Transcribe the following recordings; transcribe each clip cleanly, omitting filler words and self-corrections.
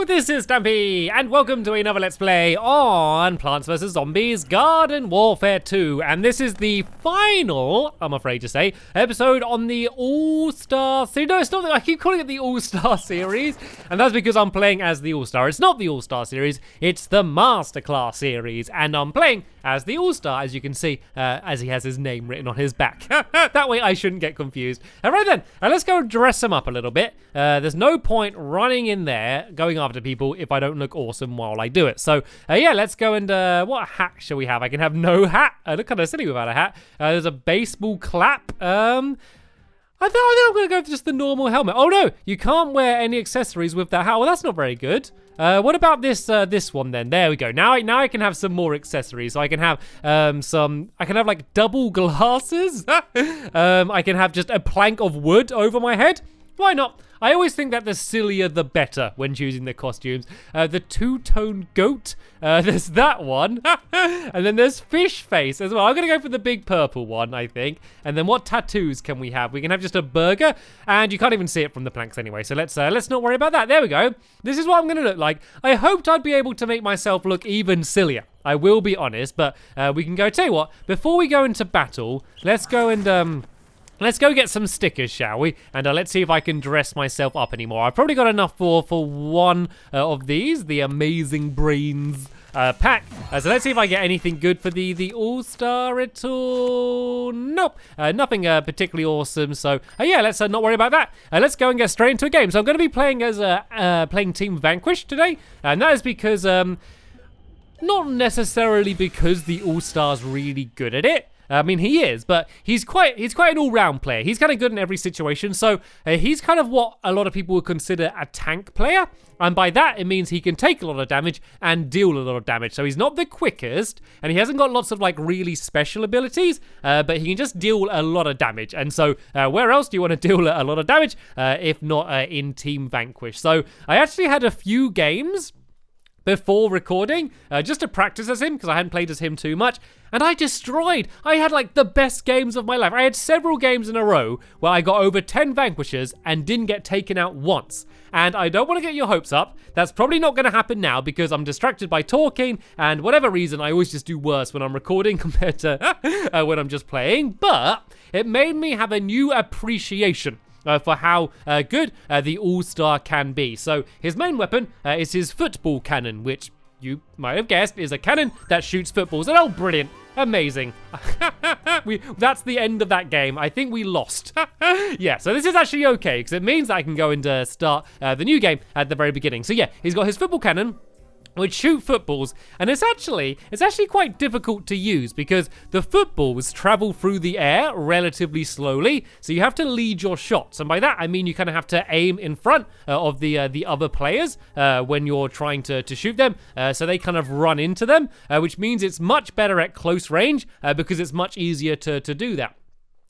this is Stampy, and welcome to another Let's Play on Plants vs. Zombies Garden Warfare 2. And this is the final, I'm afraid to say, episode on the All-Star series. No, it's not. I keep calling it the All-Star series, and that's because I'm playing as the All-Star. It's not the All-Star series, it's the Masterclass series, and I'm playing as the All-Star, as you can see, as he has his name written on his back. That way I shouldn't get confused. All right then, let's go dress him up a little bit. There's no point running in there, going after people if I don't look awesome while I do it. So yeah, let's go and what hat shall we have? I can have no hat. I look kind of silly without a hat. There's a baseball clap. I think I'm going to go with just the normal helmet. Oh no, you can't wear any accessories with that hat. Well, that's not very good. What about this this one then? There we go. Now I can have some more accessories. So I can have I can have like double glasses. I can have just a plank of wood over my head. Why not? I always think that the sillier the better when choosing the costumes. The two-tone goat, there's that one. And then there's fish face as well. I'm going to go for the big purple one, I think. And then what tattoos can we have? We can have just a burger, and you can't even see it from the planks anyway. So let's not worry about that. There we go. This is what I'm going to look like. I hoped I'd be able to make myself look even sillier. I will be honest, but we can go. Tell you what, before we go into battle, let's go and let's go get some stickers, shall we? And let's see if I can dress myself up anymore. I've probably got enough for one of these, the Amazing Brains pack. So let's see if I get anything good for the All-Star at all. Nope, nothing particularly awesome. So yeah, let's not worry about that. Let's go and get straight into a game. So I'm going to be playing as playing Team Vanquish today, and that is because not necessarily because the All-Star's really good at it. I mean, he is, but he's quite an all-round player. He's kind of good in every situation, so he's kind of what a lot of people would consider a tank player, and by that, it means he can take a lot of damage and deal a lot of damage. So he's not the quickest, and he hasn't got lots of, like, really special abilities, but he can just deal a lot of damage, and so where else do you want to deal a lot of damage if not in Team Vanquish? So I actually had a few games before recording, just to practice as him, because I hadn't played as him too much, and I had like the best games of my life. I had several games in a row where I got over 10 Vanquishers and didn't get taken out once. And I don't want to get your hopes up. That's probably not going to happen now because I'm distracted by talking, and whatever reason, I always just do worse when I'm recording compared to when I'm just playing. But it made me have a new appreciation for how good the All-Star can be. So his main weapon is his football cannon, which you might have guessed is a cannon that shoots footballs. And oh, brilliant. Amazing. That's the end of that game. I think we lost. Yeah, so this is actually okay, because it means that I can go and start the new game at the very beginning. So yeah, he's got his football cannon, which shoot footballs, and it's actually quite difficult to use because the footballs travel through the air relatively slowly, so you have to lead your shots, and by that I mean you kind of have to aim in front of the other players when you're trying to shoot them, so they kind of run into them, which means it's much better at close range because it's much easier to do that.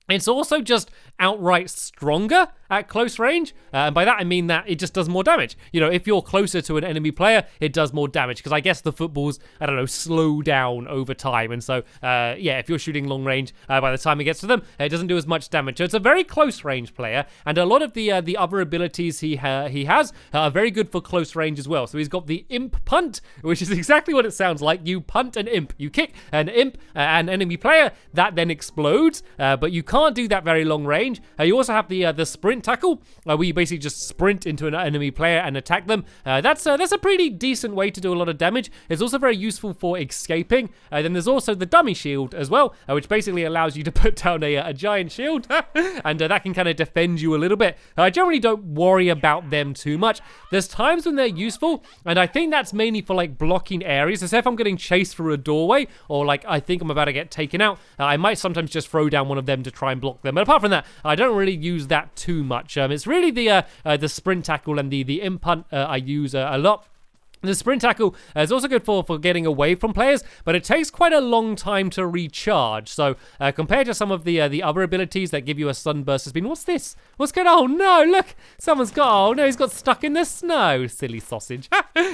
It's also just outright stronger at close range, and by that I mean that it just does more damage. You know, if you're closer to an enemy player, it does more damage, because I guess the footballs, I don't know, slow down over time, and so, yeah, if you're shooting long range, by the time it gets to them, it doesn't do as much damage. So it's a very close range player, and a lot of the other abilities he has are very good for close range as well. So he's got the Imp Punt, which is exactly what it sounds like. You punt an imp. You kick an imp, an enemy player, that then explodes, but you can't do that very long range. You also have the sprint tackle, where you basically just sprint into an enemy player and attack them. That's a pretty decent way to do a lot of damage. It's also very useful for escaping. Then there's also the dummy shield as well, which basically allows you to put down a giant shield, and that can kind of defend you a little bit. I generally don't worry about them too much. There's times when they're useful, and I think that's mainly for like blocking areas. So say if I'm getting chased through a doorway, or like I think I'm about to get taken out, I might sometimes just throw down one of them to try and block them. But apart from that, I don't really use that too much. It's really the sprint tackle and the imp punt I use a lot. The sprint tackle is also good for getting away from players, but it takes quite a long time to recharge. So compared to some of the other abilities that give you a sudden burst of speed, what's this? What's going on? Oh no, look, someone's got, oh no, he's got stuck in the snow, silly sausage.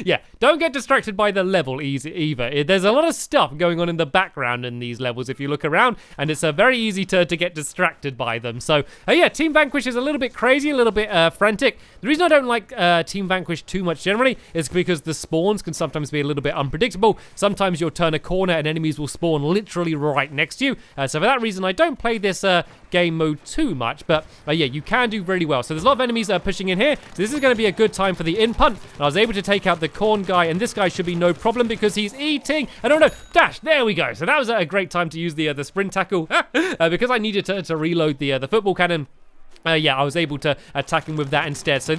Yeah, don't get distracted by the level either. There's a lot of stuff going on in the background in these levels if you look around, and it's very easy to get distracted by them. So yeah, Team Vanquish is a little bit crazy, a little bit frantic. The reason I don't like Team Vanquish too much generally is because the spawns can sometimes be a little bit unpredictable. Sometimes you'll turn a corner and enemies will spawn literally right next to you. So for that reason, I don't play this game mode too much. But yeah, you can do really well. So there's a lot of enemies pushing in here. So this is going to be a good time for the in punt. And I was able to take out the corn guy, and this guy should be no problem because he's eating. I don't know. Dash. There we go. So that was a great time to use the sprint tackle because I needed to reload the football cannon. Yeah, I was able to attack him with that instead. So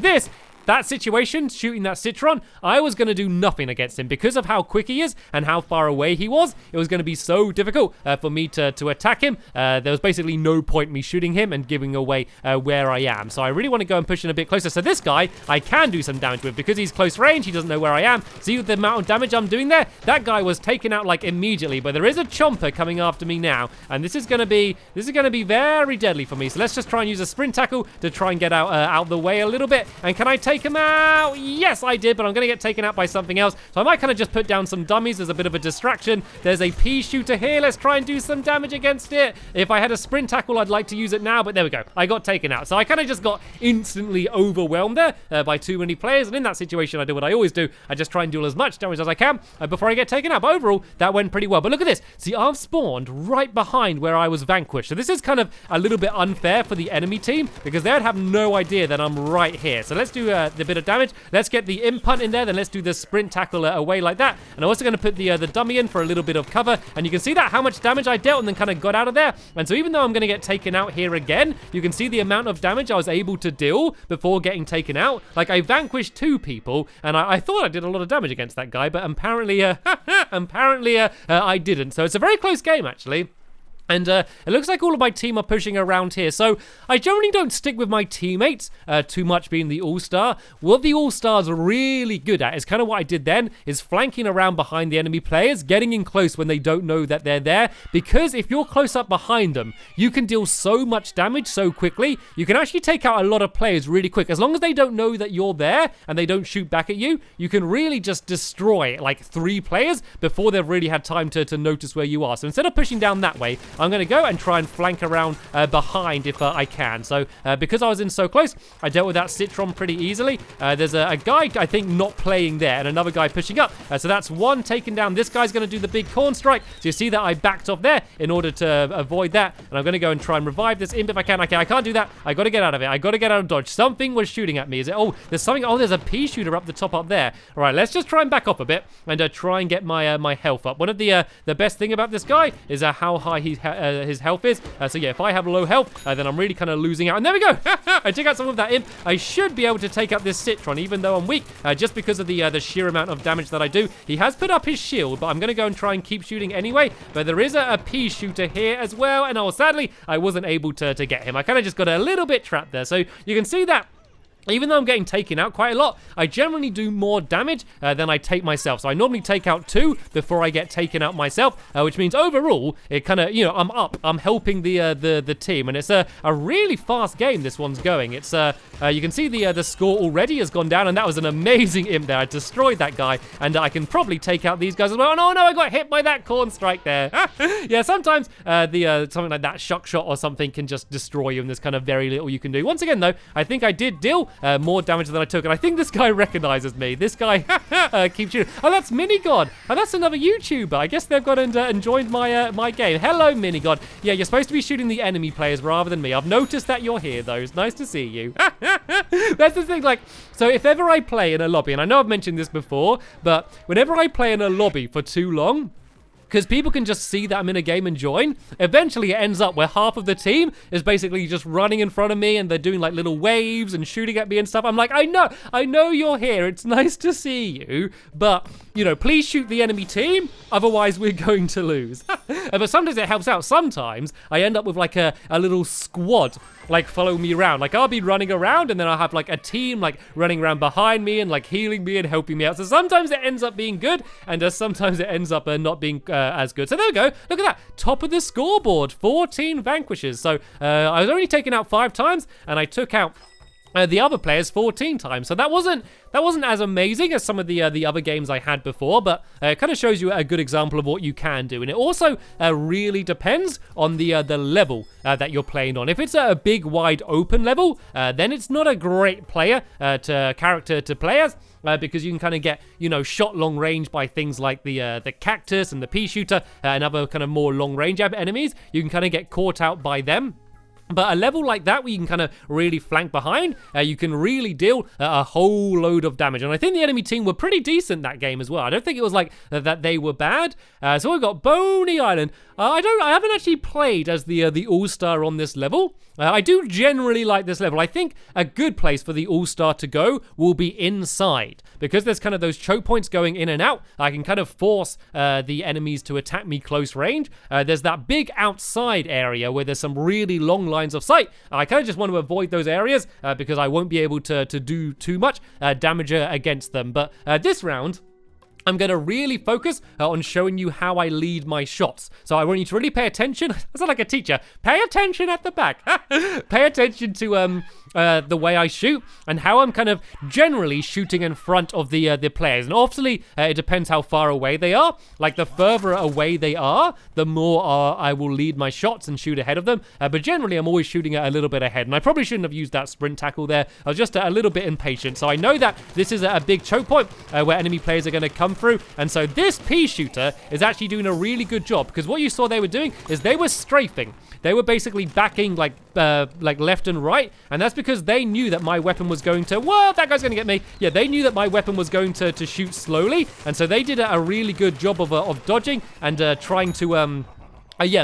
that situation, shooting that Citron, I was going to do nothing against him because of how quick he is and how far away he was. It was going to be so difficult for me to attack him. There was basically no point me shooting him and giving away where I am. So I really want to go and push in a bit closer. So this guy, I can do some damage with because he's close range. He doesn't know where I am. See the amount of damage I'm doing there? That guy was taken out like immediately, but there is a chomper coming after me now, and this is going to be very deadly for me. So let's just try and use a sprint tackle to try and get out the way a little bit. And can I take him out? Yes, I did, but I'm going to get taken out by something else. So I might kind of just put down some dummies as a bit of a distraction. There's a pea shooter here. Let's try and do some damage against it. If I had a sprint tackle, I'd like to use it now, but there we go. I got taken out. So I kind of just got instantly overwhelmed there by too many players. And in that situation, I do what I always do. I just try and deal as much damage as I can before I get taken out. But overall, that went pretty well. But look at this. See, I've spawned right behind where I was vanquished. So this is kind of a little bit unfair for the enemy team because they'd have no idea that I'm right here. So let's do the bit of damage. Let's get the in punt in there, then let's do the sprint tackle away like that. And I'm also going to put the dummy in for a little bit of cover. And you can see that how much damage I dealt and then kind of got out of there. And so even though I'm going to get taken out here again, you can see the amount of damage I was able to deal before getting taken out. Like I vanquished 2 people, and I thought I did a lot of damage against that guy, but apparently I didn't. So it's a very close game actually. And it looks like all of my team are pushing around here. So I generally don't stick with my teammates too much being the all-star. What the all-stars are really good at is kind of what I did then, is flanking around behind the enemy players, getting in close when they don't know that they're there. Because if you're close up behind them, you can deal so much damage so quickly. You can actually take out a lot of players really quick. As long as they don't know that you're there and they don't shoot back at you, you can really just destroy like 3 players before they've really had time to notice where you are. So instead of pushing down that way, I'm going to go and try and flank around behind if I can. So because I was in so close, I dealt with that Citron pretty easily. There's a guy, I think, not playing there and another guy pushing up. So that's one taken down. This guy's going to do the big corn strike. So you see that I backed off there in order to avoid that. And I'm going to go and try and revive this imp if I can. Okay, I can't do that. I got to get out of it. I got to get out of dodge. Something was shooting at me. Is it? Oh, there's something. Oh, there's a pea shooter up the top up there. All right, let's just try and back off a bit and try and get my health up. One of the best thing about this guy is how high his health is. So yeah, if I have low health, then I'm really kind of losing out. And there we go. I took out some of that imp. I should be able to take out this Citron, even though I'm weak, just because of the sheer amount of damage that I do. He has put up his shield, but I'm going to go and try and keep shooting anyway. But there is a pea shooter here as well. And sadly, I wasn't able to get him. I kind of just got a little bit trapped there. So you can see that even though I'm getting taken out quite a lot, I generally do more damage than I take myself. So I normally take out 2 before I get taken out myself, which means overall, it kind of, I'm up. I'm helping the team, and it's a really fast game this one's going. It's you can see the score already has gone down, and that was an amazing imp there. I destroyed that guy, and I can probably take out these guys as well. Oh, no, I got hit by that corn strike there. Yeah, sometimes something like that shock shot or something can just destroy you, and there's kind of very little you can do. Once again, though, I think I did deal more damage than I took, and I think this guy recognizes me. This guy keeps shooting. Oh, that's Minigod. Oh, that's another YouTuber. I guess they've gone and joined my game. Hello, Minigod. Yeah, you're supposed to be shooting the enemy players rather than me. I've noticed that you're here, though. It's nice to see you. That's the thing, like, so if ever I play in a lobby, and I know I've mentioned this before, but whenever I play in a lobby for too long, because people can just see that I'm in a game and join, eventually it ends up where half of the team is basically just running in front of me and they're doing like little waves and shooting at me and stuff. I'm like, I know you're here. It's nice to see you, but, please shoot the enemy team. Otherwise, we're going to lose. But sometimes it helps out. Sometimes I end up with like a little squad like follow me around. Like I'll be running around and then I'll have like a team like running around behind me and like healing me and helping me out. So sometimes it ends up being good and sometimes it ends up not being as good. So there we go. Look at that. Top of the scoreboard, 14 vanquishes. So I was only taken out 5 times and I took out the other players 14 times. So that wasn't as amazing as some of the other games I had before, but it kind of shows you a good example of what you can do. And it also really depends on the level that you're playing on. If it's a big, wide open level, then it's not a great character to play as. Because you can kind of get, shot long range by things like the cactus and the pea shooter and other kind of more long range enemies. You can kind of get caught out by them. But a level like that where you can kind of really flank behind, you can really deal a whole load of damage. And I think the enemy team were pretty decent that game as well. I don't think it was like that they were bad. So we've got Boney Island. I haven't actually played as the All-Star on this level. I do generally like this level. I think a good place for the All-Star to go will be inside. Because there's kind of those choke points going in and out, I can kind of force the enemies to attack me close range. There's that big outside area where there's some really long lines of sight. I kind of just want to avoid those areas because I won't be able to do too much damage against them. But this round, I'm going to really focus on showing you how I lead my shots. So I want you to really pay attention. I sound like a teacher. Pay attention at the back. Pay attention to the way I shoot and how I'm kind of generally shooting in front of the players. And obviously, it depends how far away they are. Like the further away they are, the more I will lead my shots and shoot ahead of them. But generally, I'm always shooting a little bit ahead. And I probably shouldn't have used that sprint tackle there. I was just a little bit impatient. So I know that this is a big choke point where enemy players are going to come through. And so this pea shooter is actually doing a really good job because what you saw they were doing is they were strafing. They were basically backing like left and right, and that's because they knew that my weapon was going to, whoa, that guy's going to get me. Yeah, they knew that my weapon was going to shoot slowly, and so they did a really good job of dodging and trying to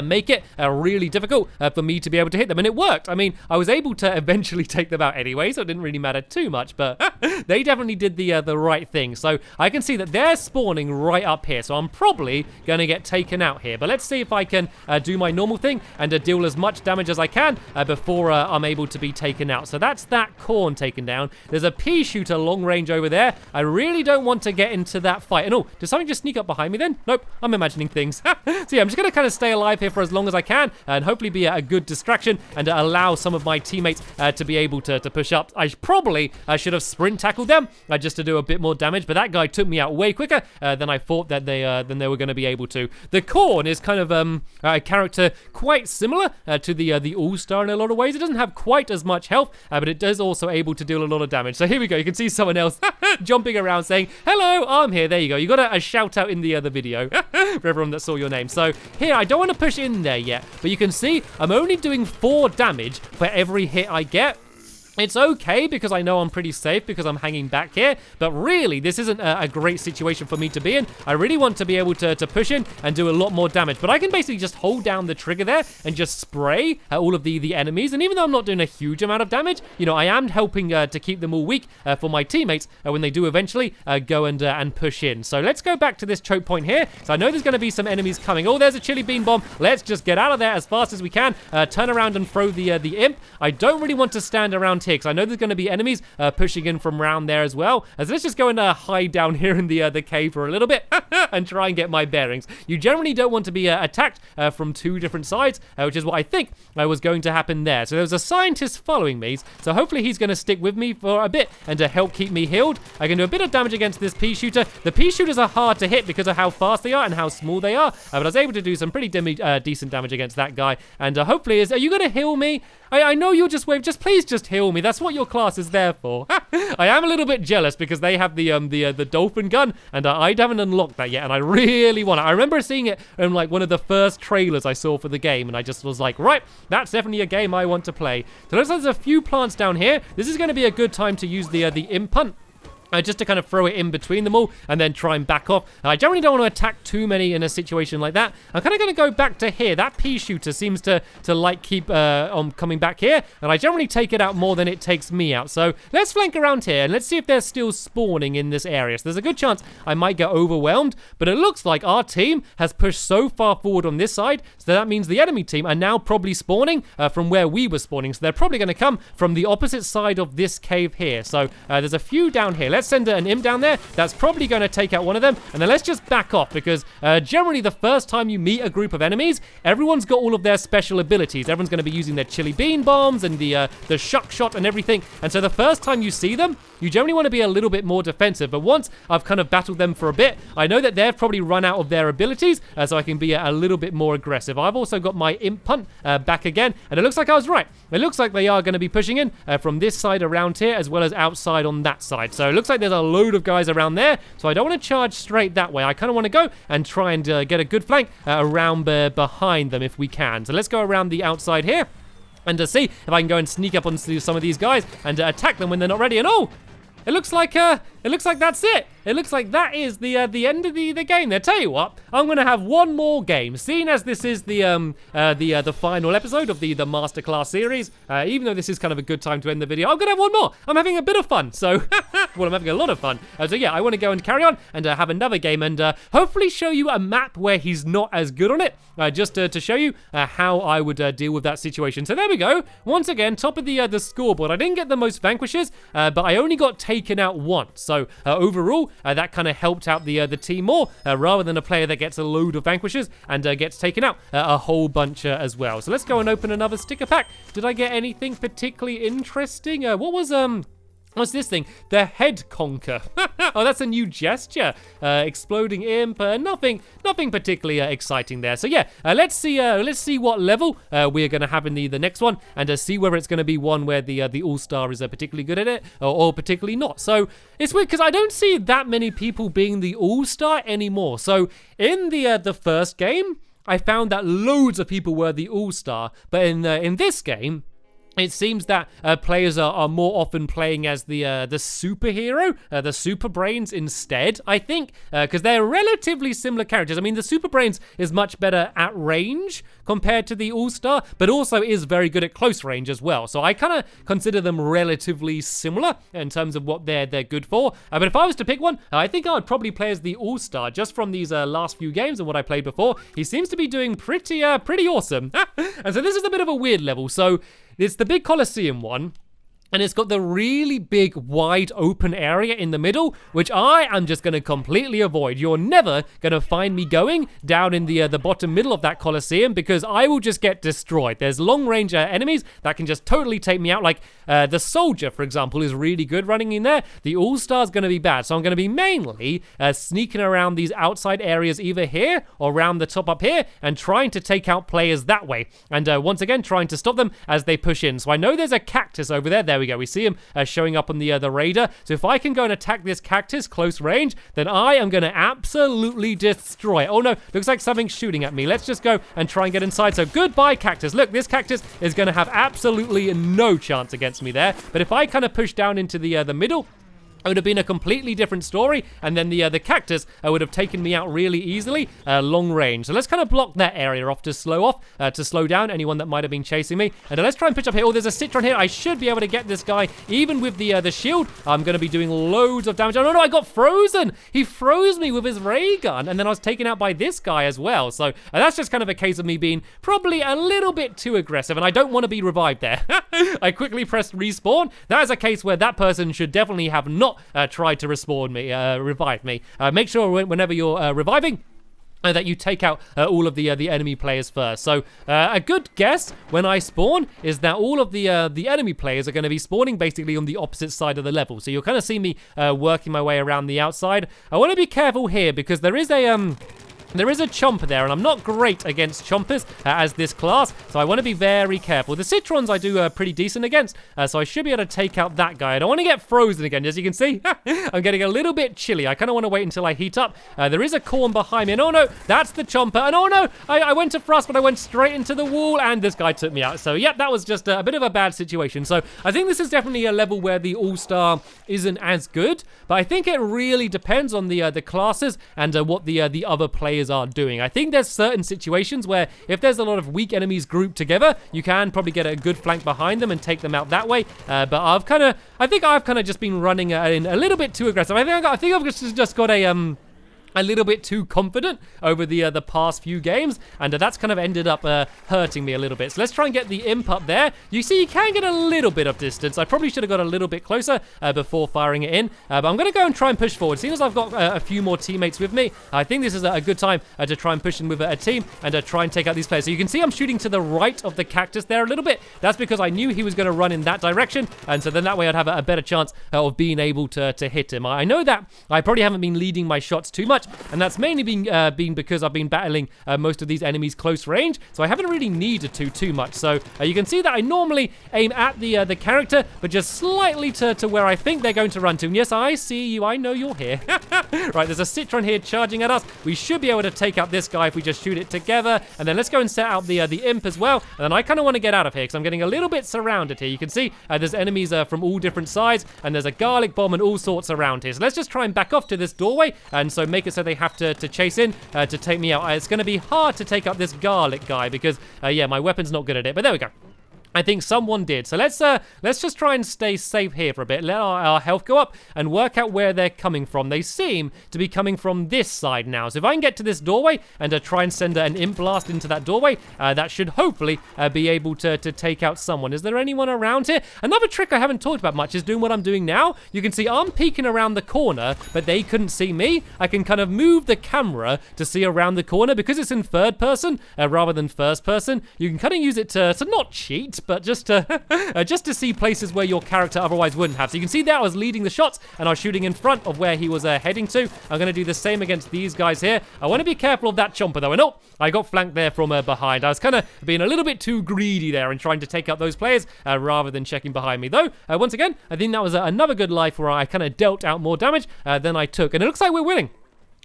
make it really difficult for me to be able to hit them, and it worked. I mean, I was able to eventually take them out anyway, so it didn't really matter too much, but they definitely did the right thing. So I can see that they're spawning right up here, so I'm probably going to get taken out here. But let's see if I can do my normal thing and deal as much damage as I can before I'm able to be taken out. So that's that corn taken down. There's a pea shooter long range over there. I really don't want to get into that fight. And oh, did something just sneak up behind me then? Nope, I'm imagining things. So yeah, I'm just going to kind of stay alive here for as long as I can and hopefully be a good distraction and allow some of my teammates to be able to push up. I probably should have sprint tackled them just to do a bit more damage, but that guy took me out way quicker than I thought that they were going to be able to. The corn is kind of a character quite similar to the All-Star in a lot of ways. It doesn't have quite as much health, but it does also able to deal a lot of damage. So here we go. You can see someone else jumping around saying, hello, I'm here. There you go. You got a shout out in the other video for everyone that saw your name. So here, I don't want to push in there yet, but you can see I'm only doing 4 damage for every hit I get. It's okay because I know I'm pretty safe because I'm hanging back here, but really this isn't a great situation for me to be in. I really want to be able to push in and do a lot more damage, but I can basically just hold down the trigger there and just spray at all of the enemies, and even though I'm not doing a huge amount of damage, I am helping to keep them all weak for my teammates when they do eventually go and push in. So let's go back to this choke point here. So I know there's going to be some enemies coming. Oh, there's a chili bean bomb. Let's just get out of there as fast as we can. Turn around and throw the imp. I don't really want to stand around here because I know there's going to be enemies pushing in from around there as well. So let's just go and hide down here in the cave for a little bit and try and get my bearings. You generally don't want to be attacked from 2 different sides, which is what I think was going to happen there. So there's a scientist following me, so hopefully he's going to stick with me for a bit and to help keep me healed. I can do a bit of damage against this pea shooter. The pea shooters are hard to hit because of how fast they are and how small they are, but I was able to do some pretty decent damage against that guy. And hopefully, are you going to heal me? I know you'll just wave. Please just heal me. That's what your class is there for. I am a little bit jealous because they have the dolphin gun, and I haven't unlocked that yet, and I really want it. I remember seeing it in like one of the first trailers I saw for the game, and I just was like, right, that's definitely a game I want to play. So looks like there's a few plants down here. This is going to be a good time to use the imp punt. just to kind of throw it in between them all and then try and back off. I generally don't want to attack too many in a situation like that. I'm kind of going to go back to here. That pea shooter seems to like keep on coming back here, and I generally take it out more than it takes me out. So let's flank around here and let's see if they're still spawning in this area. So there's a good chance I might get overwhelmed, but it looks like our team has pushed so far forward on this side, so that means the enemy team are now probably spawning from where we were spawning. So they're probably going to come from the opposite side of this cave here. So there's a few down here. Let's send an imp down there. That's probably going to take out one of them. And then let's just back off because generally the first time you meet a group of enemies, everyone's got all of their special abilities. Everyone's going to be using their chili bean bombs and the shuck shot and everything. And so the first time you see them, you generally want to be a little bit more defensive. But once I've kind of battled them for a bit, I know that they've probably run out of their abilities, so I can be a little bit more aggressive. I've also got my imp punt back again, and it looks like I was right. It looks like they are going to be pushing in from this side around here as well as outside on that side. So it looks like there's a load of guys around there, so I don't want to charge straight that way. I kind of want to go and try and get a good flank around behind them if we can. So let's go around the outside here and see if I can go and sneak up onto some of these guys and attack them when they're not ready. And oh, it looks like that's it. It looks like that is the end of the game there. Tell you what, I'm gonna have one more game. Seeing as this is the final episode of the masterclass series, even though this is kind of a good time to end the video, I'm gonna have one more. I'm having a bit of fun, so well, I'm having a lot of fun. So yeah, I want to go and carry on and have another game and hopefully show you a map where he's not as good on it, just to show you how I would deal with that situation. So there we go. Once again, top of the scoreboard. I didn't get the most vanquishes, but I only got taken out once. So overall, that kind of helped out the team more, rather than a player that gets a load of vanquishes and gets taken out a whole bunch as well. So let's go and open another sticker pack. Did I get anything particularly interesting? What's this thing? The head conker. Oh, that's a new gesture. Exploding imp. Nothing particularly exciting there. So yeah, let's see what level we're gonna have in the next one, and see whether it's gonna be one where the all-star is particularly good at it or particularly not. So it's weird because I don't see that many people being the all-star anymore. So in the first game, I found that loads of people were the all-star, but in this game, it seems that players are more often playing as the superhero, the super brains instead, I think, because they're relatively similar characters. I mean, the super brains is much better at range compared to the all-star, but also is very good at close range as well. So I kind of consider them relatively similar in terms of what they're good for. But if I was to pick one, I think I would probably play as the all-star just from these last few games and what I played before. He seems to be doing pretty awesome. And so this is a bit of a weird level. So it's the big Colosseum one, and it's got the really big, wide open area in the middle, which I am just going to completely avoid. You're never going to find me going down in the bottom middle of that Colosseum because I will just get destroyed. There's long-range enemies that can just totally take me out. Like the soldier, for example, is really good running in there. The all-star's going to be bad. So I'm going to be mainly sneaking around these outside areas either here or around the top up here and trying to take out players that way. And once again, trying to stop them as they push in. So I know there's a cactus over there. There we go. We see him showing up on the radar. So if I can go and attack this cactus close range, then I am going to absolutely destroy it. Oh no, looks like something's shooting at me. Let's just go and try and get inside. So goodbye, cactus. Look, this cactus is going to have absolutely no chance against me there. But if I kind of push down into the middle, it would have been a completely different story, and then the cactus would have taken me out really easily, long range. So let's kind of block that area off to slow down anyone that might have been chasing me. And let's try and pitch up here. Oh, there's a citron here. I should be able to get this guy, even with the shield. I'm going to be doing loads of damage. Oh, no, I got frozen. He froze me with his ray gun, and then I was taken out by this guy as well. So that's just kind of a case of me being probably a little bit too aggressive, and I don't want to be revived there. I quickly pressed respawn. That is a case where that person should definitely have not tried to revive me. Make sure whenever you're reviving, that you take out all of the enemy players first. So a good guess when I spawn is that all of the enemy players are going to be spawning basically on the opposite side of the level. So you'll kind of see me working my way around the outside. I want to be careful here because there is a There is a Chomper there, and I'm not great against Chompers as this class, so I want to be very careful. The Citrons I do pretty decent against, so I should be able to take out that guy. I don't want to get frozen again, as you can see. I'm getting a little bit chilly. I kind of want to wait until I heat up. There is a corn behind me, and oh no, that's the Chomper, and oh no, I went to thrust, but I went straight into the wall, and this guy took me out. So yeah, that was just a bit of a bad situation. So I think this is definitely a level where the All-Star isn't as good, but I think it really depends on the classes and what the other players are doing. I think there's certain situations where if there's a lot of weak enemies grouped together, you can probably get a good flank behind them and take them out that way. But I think I've kind of just been running in a little bit too aggressive. I think I've just got a little bit too confident over the past few games, and that's kind of ended up hurting me a little bit. So let's try and get the imp up there. You see, you can get a little bit of distance. I probably should have got a little bit closer before firing it in, but I'm going to go and try and push forward. Seeing as I've got a few more teammates with me, I think this is a good time to try and push in with a team and try and take out these players. So you can see I'm shooting to the right of the cactus there a little bit. That's because I knew he was going to run in that direction, and so then that way I'd have a better chance of being able to hit him. I know that I probably haven't been leading my shots too much, and that's mainly been because I've been battling most of these enemies close range, so I haven't really needed to too much. So you can see that I normally aim at the character, but just slightly to where I think they're going to run to. And yes, I see you. I know you're here. Right, there's a Citron here charging at us. We should be able to take out this guy if we just shoot it together. And then let's go and set out the imp as well. And then I kind of want to get out of here because I'm getting a little bit surrounded here. You can see there's enemies from all different sides, and there's a garlic bomb and all sorts around here. So let's just try and back off to this doorway, and so make it so they have to chase in to take me out. It's going to be hard to take out this garlic guy because, yeah, my weapon's not good at it. But there we go. I think someone did. So let's just try and stay safe here for a bit. Let our health go up and work out where they're coming from. They seem to be coming from this side now. So if I can get to this doorway and try and send an imp blast into that doorway, that should hopefully be able to take out someone. Is there anyone around here? Another trick I haven't talked about much is doing what I'm doing now. You can see I'm peeking around the corner, but they couldn't see me. I can kind of move the camera to see around the corner because it's in third person rather than first person. You can kind of use it to not cheat, but just to see places where your character otherwise wouldn't have. So you can see there I was leading the shots and I was shooting in front of where he was heading to. I'm going to do the same against these guys here. I want to be careful of that Chomper though. And oh, I got flanked there from behind. I was kind of being a little bit too greedy there and trying to take out those players rather than checking behind me. Though, once again, I think that was another good life where I kind of dealt out more damage than I took. And it looks like we're winning.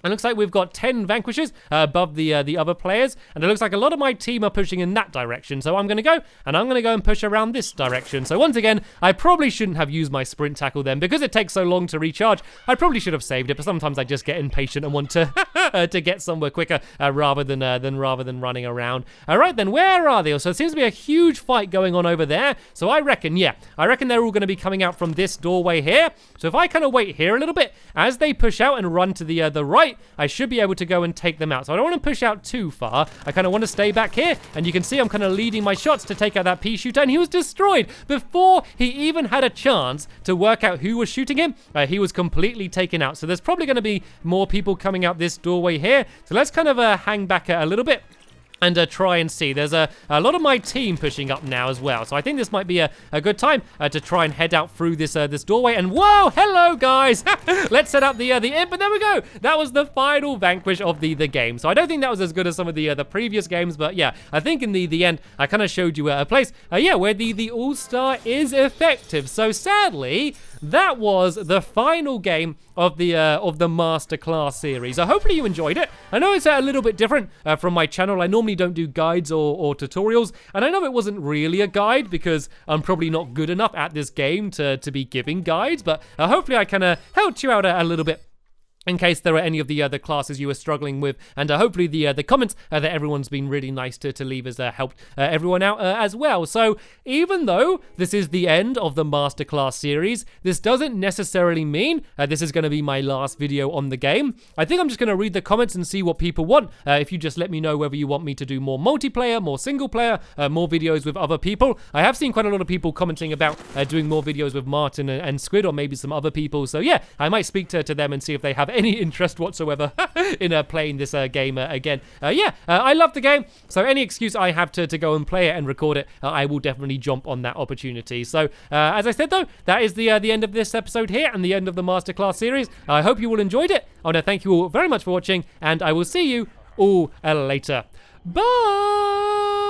It looks like we've got 10 Vanquishes above the other players, and it looks like a lot of my team are pushing in that direction. So I'm going to go and push around this direction. So once again, I probably shouldn't have used my sprint tackle then because it takes so long to recharge. I probably should have saved it, but sometimes I just get impatient and want to to get somewhere quicker rather than running around. All right, then where are they? So it seems to be a huge fight going on over there. So I reckon they're all going to be coming out from this doorway here. So if I kind of wait here a little bit as they push out and run to the right, I should be able to go and take them out. So I don't want to push out too far. I kind of want to stay back here. And you can see I'm kind of leading my shots to take out that pea shooter. And he was destroyed before he even had a chance to work out who was shooting him. He was completely taken out. So there's probably going to be more people coming out this doorway here. So let's kind of hang back a little bit and try and see. There's a lot of my team pushing up now as well. So I think this might be a good time to try and head out through this doorway. And whoa, hello guys. Let's set up the imp, and there we go. That was the final Vanquish of the game. So I don't think that was as good as some of the previous games, but yeah, I think in the end, I kind of showed you a place, where the All-Star is effective. So sadly, that was the final game of the Masterclass series. Hopefully you enjoyed it. I know it's a little bit different from my channel. I normally don't do guides or tutorials, and I know it wasn't really a guide because I'm probably not good enough at this game to be giving guides, but hopefully I kind of helped you out a little bit in case there are any of the other classes you were struggling with, and hopefully the comments that everyone's been really nice to leave has helped everyone out as well. So even though this is the end of the Masterclass series, this doesn't necessarily mean this is going to be my last video on the game. I think I'm just going to read the comments and see what people want. If you just let me know whether you want me to do more multiplayer, more single player, more videos with other people. I have seen quite a lot of people commenting about doing more videos with Martin and Squid, or maybe some other people. So yeah, I might speak to them and see if they have any interest whatsoever in playing this game again. I love the game, so any excuse I have to go and play it and record it, I will definitely jump on that opportunity. So as I said though, that is the end of this episode here and the end of the Masterclass series. I hope you all enjoyed it. I want to thank you all very much for watching, and I will see you all later. Bye!